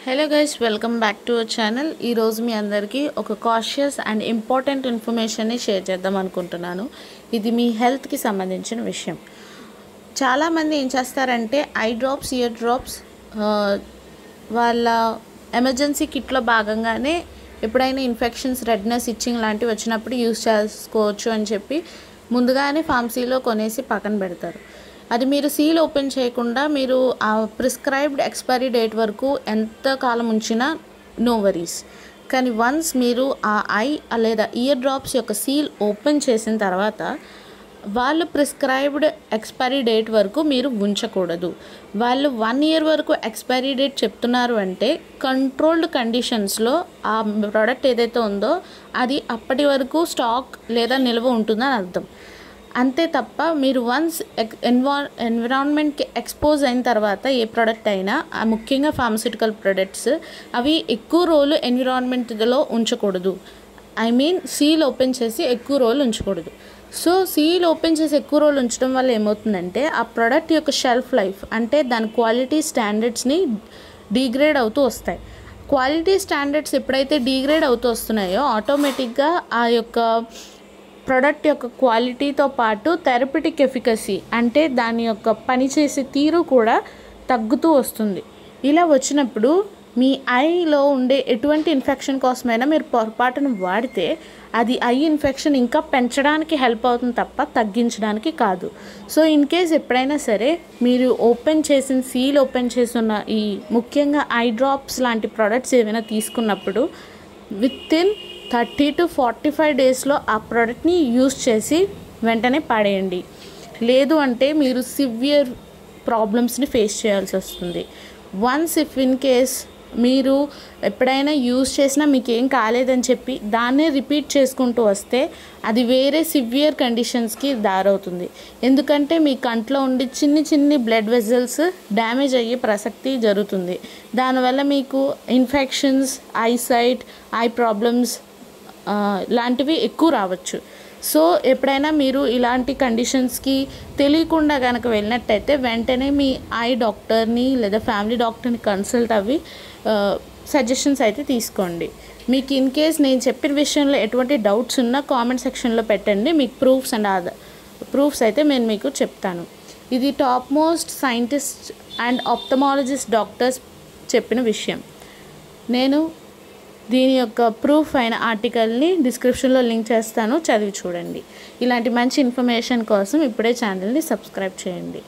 Hello guys, welcome back to our channel. ఈరోజు మీ అందరికీ ఒక కాషియస్ అండ్ ఇంపార్టెంట్ ఇన్ఫర్మేషన్ని షేర్ చేద్దాం అనుకుంటున్నాను. ఇది మీ హెల్త్కి సంబంధించిన విషయం. చాలామంది ఏం చేస్తారంటే ఐ డ్రాప్స్, ఇయర్ డ్రాప్స్ వాళ్ళ ఎమర్జెన్సీ కిట్లో భాగంగానే ఎప్పుడైనా ఇన్ఫెక్షన్స్, రెడ్నెస్, ఇచ్చింగ్ లాంటివి వచ్చినప్పుడు యూస్ చేసుకోవచ్చు అని చెప్పి ముందుగానే ఫార్మసీలో కొనేసి పక్కన పెడతారు. అది మీరు సీల్ ఓపెన్ చేయకుండా మీరు ఆ ప్రిస్క్రైబ్డ్ ఎక్స్పైరీ డేట్ వరకు ఎంత కాలం ఉంచినా నో వరీస్. కానీ వన్స్ మీరు ఆ ఐ లేదా ఇయర్ డ్రాప్స్ యొక్క సీల్ ఓపెన్ చేసిన తర్వాత వాళ్ళు ప్రిస్క్రైబ్డ్ ఎక్స్పైరీ డేట్ వరకు మీరు ఉంచకూడదు. వాళ్ళు 1 year వరకు ఎక్స్పైరీ డేట్ చెప్తున్నారు అంటే కంట్రోల్డ్ కండిషన్స్లో ఆ ప్రోడక్ట్ ఏదైతే ఉందో అది అప్పటి వరకు స్టాక్ లేదా నిల్వ ఉంటుందని అర్థం. అంతే తప్ప మీరు వన్స్ ఎన్విరాన్మెంట్కి ఎక్స్పోజ్ అయిన తర్వాత ఏ ప్రోడక్ట్ అయినా, ముఖ్యంగా ఫార్మస్యూటికల్ ప్రొడక్ట్స్, అవి ఎక్కువ రోజులు ఎన్విరాన్మెంట్లో ఉంచకూడదు. సీల్ ఓపెన్ చేసి ఎక్కువ రోజులు ఉంచకూడదు. సో సీల్ ఓపెన్ చేసి ఎక్కువ రోజులు ఉంచడం వల్ల ఏమవుతుందంటే ఆ ప్రోడక్ట్ యొక్క షెల్ఫ్ లైఫ్, అంటే దాని క్వాలిటీ స్టాండర్డ్స్ని డిగ్రేడ్ అవుతూ వస్తాయి. క్వాలిటీ స్టాండర్డ్స్ ఎప్పుడైతే డిగ్రేడ్ అవుతూ వస్తున్నాయో ఆటోమేటిక్గా ఆ యొక్క ప్రోడక్ట్ యొక్క క్వాలిటీతో పాటు థెరపిటిక్ ఎఫికసీ, అంటే దాని యొక్క పనిచేసే తీరు కూడా తగ్గుతూ వస్తుంది. ఇలా వచ్చినప్పుడు మీ ఐలో ఉండే ఎటువంటి ఇన్ఫెక్షన్ కోసమైనా మీరు పొరపాటును వాడితే అది ఐ ఇన్ఫెక్షన్ ఇంకా పెంచడానికి హెల్ప్ అవుతుంది తప్ప తగ్గించడానికి కాదు. సో ఇన్ కేస్ ఎప్పుడైనా సరే మీరు సీల్ ఓపెన్ చేసిన ఈ ముఖ్యంగా ఐ డ్రాప్స్ లాంటి ప్రోడక్ట్స్ ఏమైనా తీసుకున్నప్పుడు వితిన్ 30 to 45 డేస్లో ఆ ప్రోడక్ట్ని యూస్ చేసి వెంటనే పడేయండి. లేదు అంటే మీరు సివియర్ ప్రాబ్లమ్స్ని ఫేస్ చేయాల్సి వస్తుంది. వన్స్ ఇఫ్ ఇన్ కేస్ మీరు ఎప్పుడైనా యూస్ చేసినా మీకు ఏం కాలేదని చెప్పి దాన్నే రిపీట్ చేసుకుంటూ వస్తే అది వేరే సివియర్ కండిషన్స్కి దారవుతుంది. ఎందుకంటే మీ కంట్లో ఉండి చిన్ని బ్లడ్ వెజల్స్ డ్యామేజ్ అయ్యే ప్రసక్తి జరుగుతుంది. దానివల్ల మీకు ఇన్ఫెక్షన్స్, ఐసైట్, ఐ ప్రాబ్లమ్స్ లాంటివి ఎక్కువ రావచ్చు. సో ఎప్పుడైనా మీరు ఇలాంటి కండిషన్స్కి తెలియకుండా కనుక వెళ్ళినట్టయితే వెంటనే మీ ఐ డాక్టర్ని లేదా ఫ్యామిలీ డాక్టర్ని కన్సల్ట్ అవ్వి సజెషన్స్ అయితే తీసుకోండి. మీకు ఇన్ కేస్ నేను చెప్పిన విషయంలో ఎటువంటి డౌట్స్ ఉన్నా కామెంట్ సెక్షన్లో పెట్టండి. మీకు ప్రూఫ్స్ అయితే నేను మీకు చెప్తాను. ఇది top most scientist and ophthalmologist doctors చెప్పిన విషయం. నేను దీని యొక్క ప్రూఫ్ అయిన ఆర్టికల్ని డిస్క్రిప్షన్లో లింక్ చేస్తాను, చదివి చూడండి. ఇలాంటి మంచి ఇన్ఫర్మేషన్ కోసం ఇప్పుడే ఛానల్ని సబ్స్క్రైబ్ చేయండి.